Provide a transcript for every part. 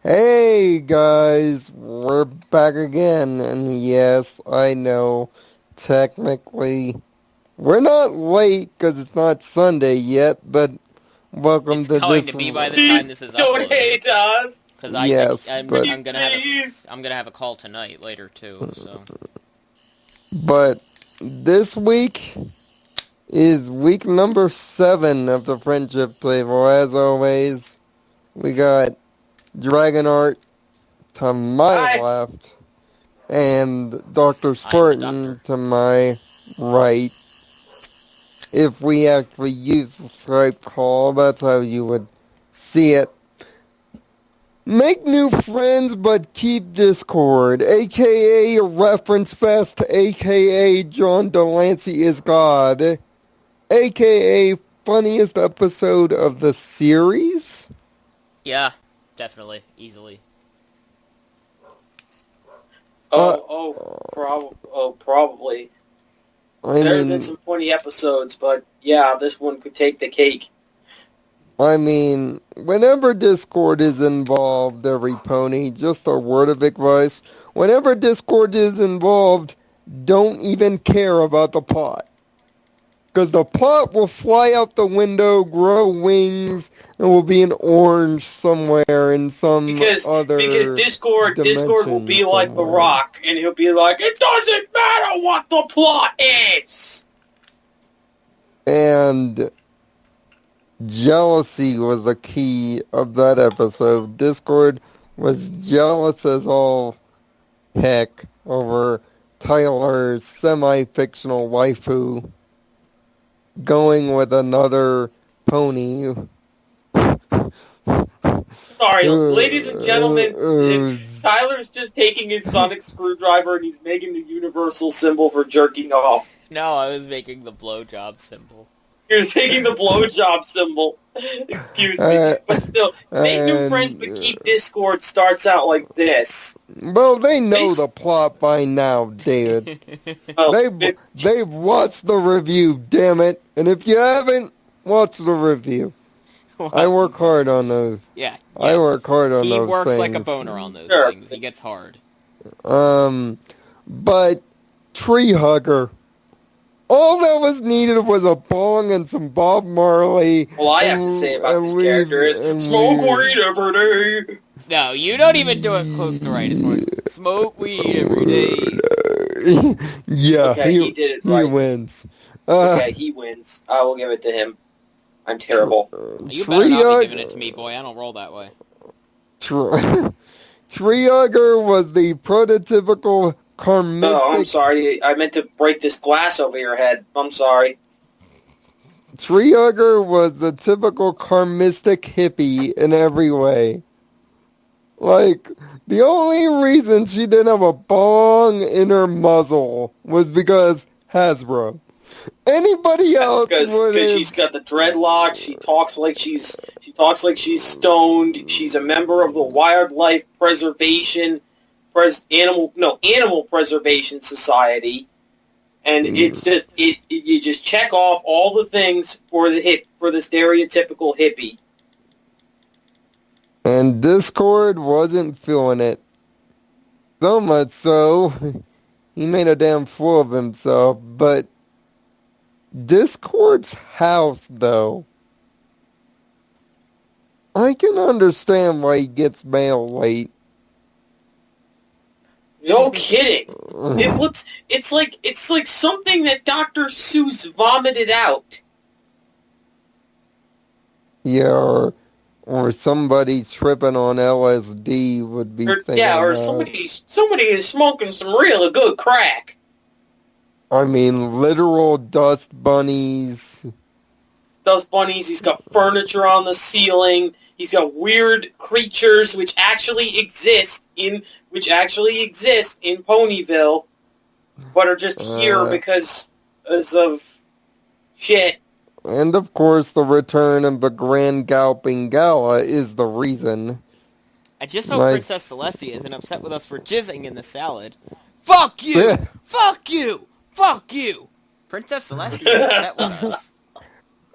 Hey guys, we're back again, and yes, I know, technically, we're not late because it's not Sunday yet, but welcome It's to going this, to be by the time Please this is don't uploaded. hate us. Because yes, but, I'm gonna have Please. I'm gonna have a call tonight later too. So but this week is week number 7 of the Friendship Table. As always, we got Dragon Art to my Hi. left, and Dr. I am the Spartan doctor. to my right. If we actually use the Skype call, that's how you would see it. Make new friends, but keep Discord, aka Reference Fest, aka John Delancey is God, aka funniest episode of the series. Yeah, definitely, easily. Probably. I There have mean, been some funny episodes, but yeah, this one could take the cake. whenever Discord is involved, every pony, just a word of advice. Whenever Discord is involved, don't even care about the plot. Because the plot will fly out the window, grow wings, and will be an orange somewhere in some Because other Discord will be dimension like The somewhere. Rock, and he'll be like, it doesn't matter what the plot is. And jealousy was the key of that episode. Discord was jealous as all heck over Tyler's semi-fictional waifu going with another pony. Sorry, ladies and gentlemen, Tyler's just taking his sonic screwdriver and he's making the universal symbol for jerking off. No, I was making the blowjob symbol. He was taking the blowjob symbol. Excuse me. But still, make new friends but keep Discord starts out like this. Well, they know the plot by now, David. They've watched the review, damn it. And if you haven't, watch the review. I work hard on those. Yeah. I work hard on those things. He works like a boner on those things. He gets hard. But Tree Hugger. All that was needed was a bong and some Bob Marley. All I have to say about this character is smoke weed every day. No, you don't even do it close to right. It's more smoke weed every day. Yeah, okay, he did it right. He wins. Okay, he wins. I will give it to him. I'm terrible. You better not be giving it to me, boy. I don't roll that way. Tree Hugger was the prototypical karmistic... No, I'm sorry. I meant to break this glass over your head. I'm sorry. Tree Hugger was the typical karmistic hippie in every way. Like, the only reason she didn't have a bong in her muzzle was because Hasbro. Anybody else would because she's got the dreadlocks. She talks like she's stoned. She's a member of the Wildlife Preservation Animal Preservation Society, and it's just you just check off all the things for the stereotypical hippie. And Discord wasn't feeling it. So much so, he made a damn fool of himself. But Discord's house, though, I can understand why he gets mail late. No kidding. It's like something that Dr. Seuss vomited out. Yeah, or somebody tripping on LSD would be thinking. Yeah, or somebody is smoking some really good crack. I mean, literal dust bunnies. Dust bunnies. He's got furniture on the ceiling. He's got weird creatures which actually exist in Ponyville, but are just here because of shit. And of course, the return of the Grand Galloping Gala is the reason. I just hope Princess Celestia isn't upset with us for jizzing in the salad. Fuck you! Fuck you! Fuck you! Princess Celestia is upset with us.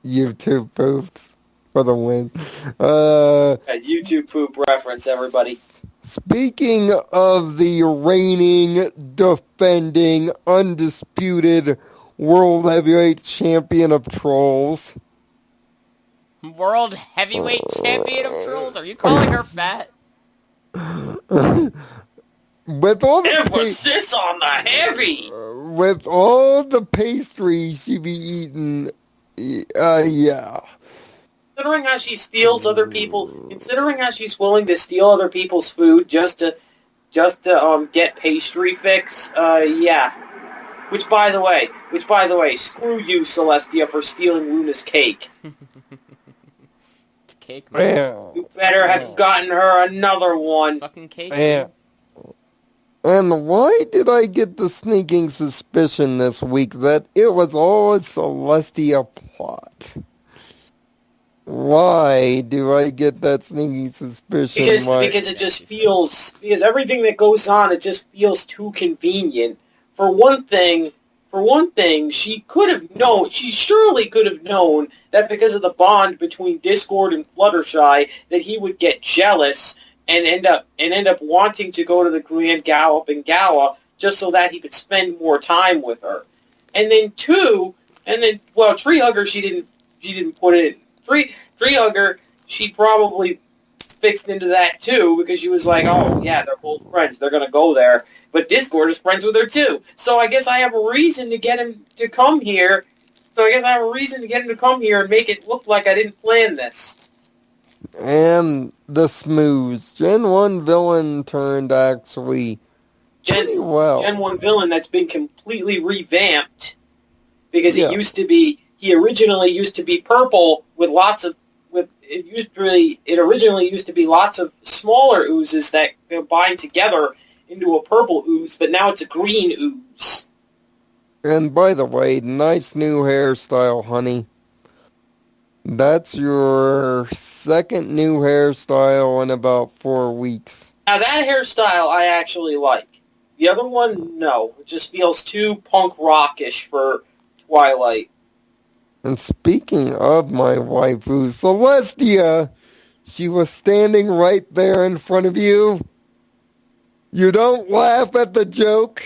You two poops. for the win. A YouTube poop reference, everybody. Speaking of the reigning, defending, undisputed World Heavyweight Champion of Trolls. World Heavyweight Champion of Trolls? Are you calling her fat? With all the emphasis on the heavy. With all the pastry she be eating, yeah. Considering how she steals other people, considering how she's willing to steal other people's food just to get pastry fix, yeah. Which by the way, screw you, Celestia, for stealing Luna's cake. It's cake, man. Yeah. You better have gotten her another one. Fucking cake. Yeah. And why did I get the sneaking suspicion this week that it was all a Celestia plot? Why do I get that sneaking suspicion? Because it just feels, because everything that goes on, it just feels too convenient. For one thing, she surely could have known that because of the bond between Discord and Fluttershy, that he would get jealous and end up wanting to go to the Grand Galloping Gala just so that he could spend more time with her. And then Tree Hugger, she didn't put it. Tree Hugger, she probably fixed into that too, because she was like, oh yeah, they're both friends, they're gonna go there. But Discord is friends with her too. So I guess I have a reason to get him to come here. And make it look like I didn't plan this. And the smooth Gen 1 villain turned actually pretty well. Gen 1 villain that's been completely revamped, because he originally used to be purple with it originally used to be lots of smaller oozes that combine together into a purple ooze, but now it's a green ooze. And by the way, nice new hairstyle, honey. That's your second new hairstyle in about 4 weeks. Now that hairstyle I actually like. The other one, no. It just feels too punk rockish for Twilight. And speaking of my waifu, Celestia, she was standing right there in front of you. You don't laugh at the joke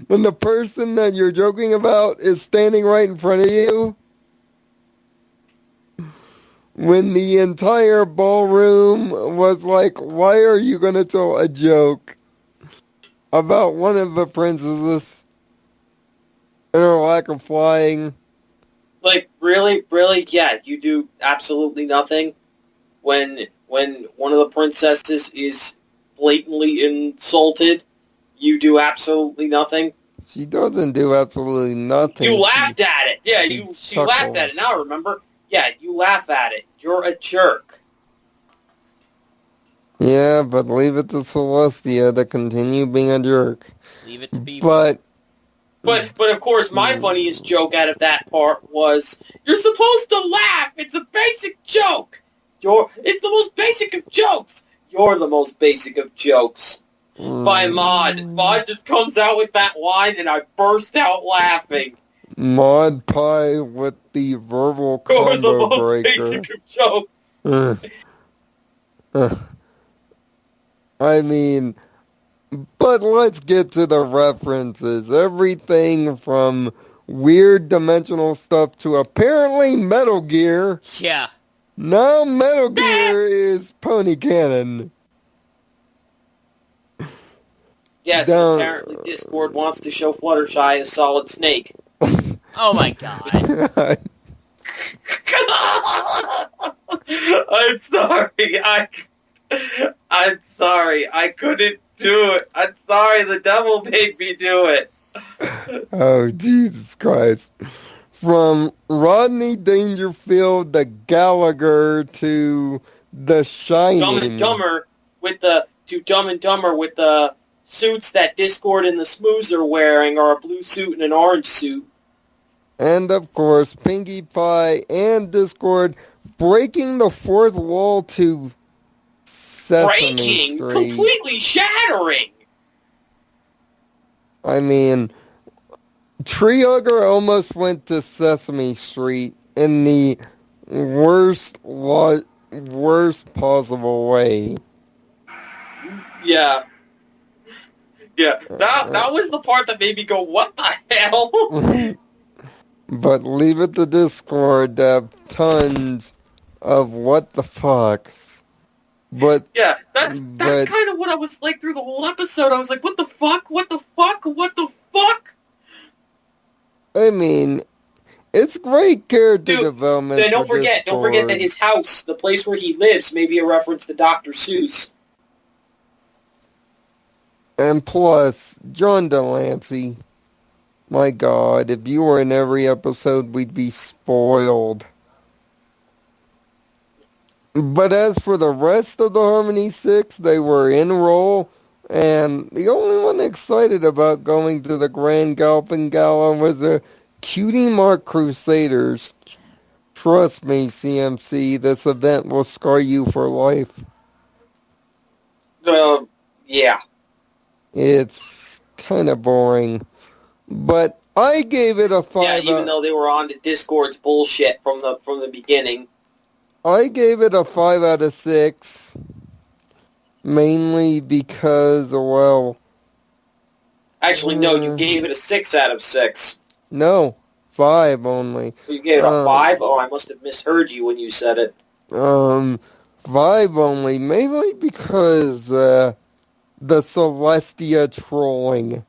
when the person that you're joking about is standing right in front of you. When the entire ballroom was like, why are you going to tell a joke about one of the princesses and her lack of flying? Like, really? Yeah, you do absolutely nothing when one of the princesses is blatantly insulted. You do absolutely nothing. She doesn't do absolutely nothing. You laughed at it. Yeah, you laughed at it. Now I remember. Yeah, you laugh at it. You're a jerk. Yeah, but leave it to Celestia to continue being a jerk. Leave it to be. But of course, my funniest joke out of that part was, you're supposed to laugh! It's a basic joke! It's the most basic of jokes! You're the most basic of jokes. By Maud. Maud just comes out with that line and I burst out laughing. Maud Pie with the verbal combo the most breaker. Basic of jokes. I mean, but let's get to the references. Everything from weird dimensional stuff to apparently Metal Gear. Yeah. Now Metal Gear is Pony Cannon. Yes, apparently Discord wants to show Fluttershy as Solid Snake. Oh my god. I'm sorry. I'm sorry. I couldn't do it. I'm sorry. The devil made me do it. Oh, Jesus Christ. From Rodney Dangerfield to Gallagher to The Shining. Dumb and Dumber with the suits that Discord and the Smooths are wearing are a blue suit and an orange suit. And, of course, Pinkie Pie and Discord breaking the fourth wall to Sesame Street. Completely shattering! I mean, Tree Hugger almost went to Sesame Street in the worst possible way. Yeah. Yeah, that was the part that made me go, what the hell? But leave it to Discord to have tons of what the fucks. But yeah, that's kind of what I was like through the whole episode. I was like, what the fuck? What the fuck? What the fuck? I mean, it's great character development. Then don't forget that his house, the place where he lives, may be a reference to Dr. Seuss. And plus, John Delancey. My God, if you were in every episode, we'd be spoiled. But as for the rest of the Harmony 6, they were in role, and the only one excited about going to the Grand Galloping Gala was the Cutie Mark Crusaders. Trust me, CMC, this event will scar you for life. Yeah. It's kind of boring. But I gave it a 5. Yeah, even though they were on to Discord's bullshit from the beginning. I gave it a 5 out of 6. Mainly because, well... Actually, no, you gave it a 6 out of 6. No, 5 only. You gave it a 5? Oh, I must have misheard you when you said it. 5 only. Mainly because, the Celestia trolling.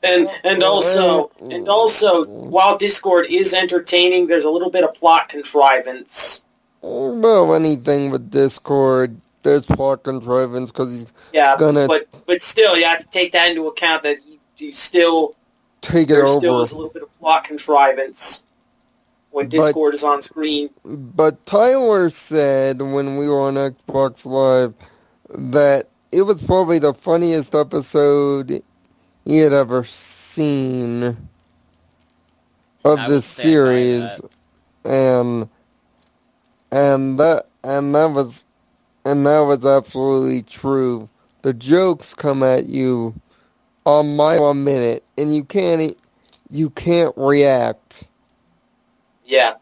And also, while Discord is entertaining, there's a little bit of plot contrivance. Well, anything with Discord, there's plot contrivance because he's gonna... But still, you have to take that into account that you still... There still is a little bit of plot contrivance when Discord is on screen. But Tyler said when we were on Xbox Live that it was probably the funniest episode he had ever seen of this series, and that was absolutely true. The jokes come at you a mile a minute, and you can't react. Yeah,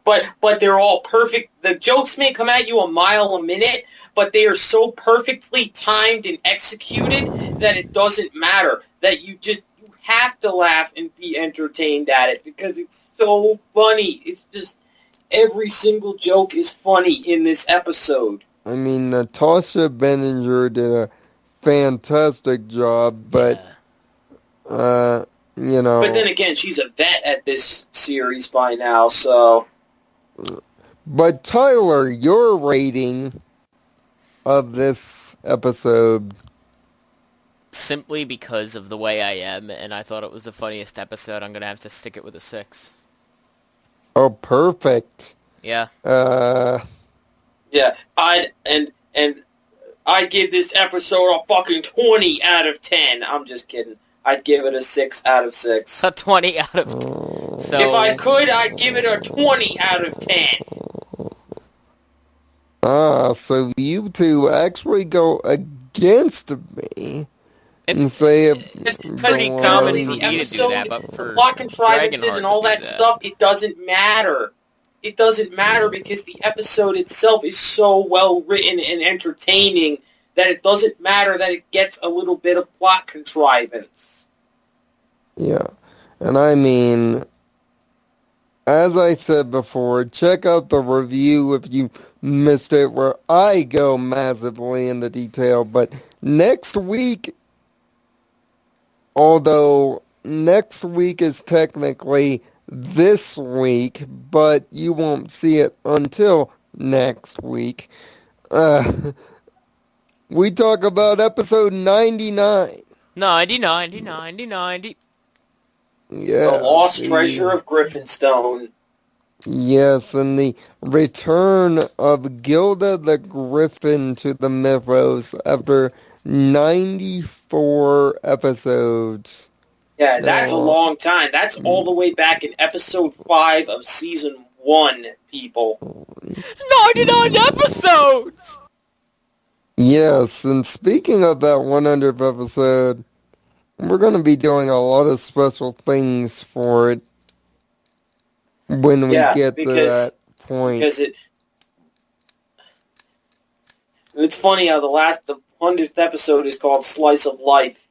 but they're all perfect. The jokes may come at you a mile a minute, but they are so perfectly timed and executed that it doesn't matter. That you have to laugh and be entertained at it because it's so funny. It's just every single joke is funny in this episode. I mean, Natasha Benninger did a fantastic job, but you know. But then again, she's a vet at this series by now, so. But Tyler, your rating of this episode? Simply because of the way I am, and I thought it was the funniest episode, I'm gonna have to stick it with a 6. Oh, perfect. Yeah. Yeah, I'd give this episode a fucking 20 out of 10. I'm just kidding. I'd give it a 6 out of 6. A 20 out of 10. So, if I could, I'd give it a 20 out of 10. So you two actually go against me. It's pretty common for me to do that, but for plot contrivances and all that stuff, it doesn't matter. It doesn't matter because the episode itself is so well written and entertaining that it doesn't matter that it gets a little bit of plot contrivance. Yeah, and I mean, as I said before, check out the review if you missed it, where I go massively into detail, but next week, although next week is technically this week, but you won't see it until next week. We talk about episode 99. 90. Yeah. The Lost Treasure of Griffinstone. Yes, and the return of Gilda the Griffin to the mythos after 94 episodes. Yeah, that's a long time. That's all the way back in episode 5 of season 1, people. 99 episodes! Yes, and speaking of that 100th episode, we're going to be doing a lot of special things for it. when we get to because that point. because it's funny how the 100th episode is called Slice of Life.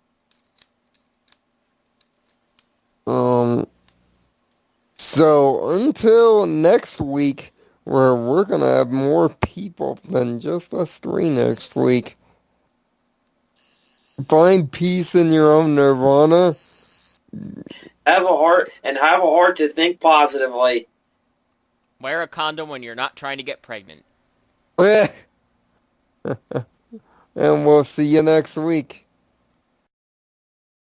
So until next week, where we're gonna have more people than just us three next week. Find peace in your own nirvana. Have a heart to think positively. Wear a condom when you're not trying to get pregnant. And we'll see you next week.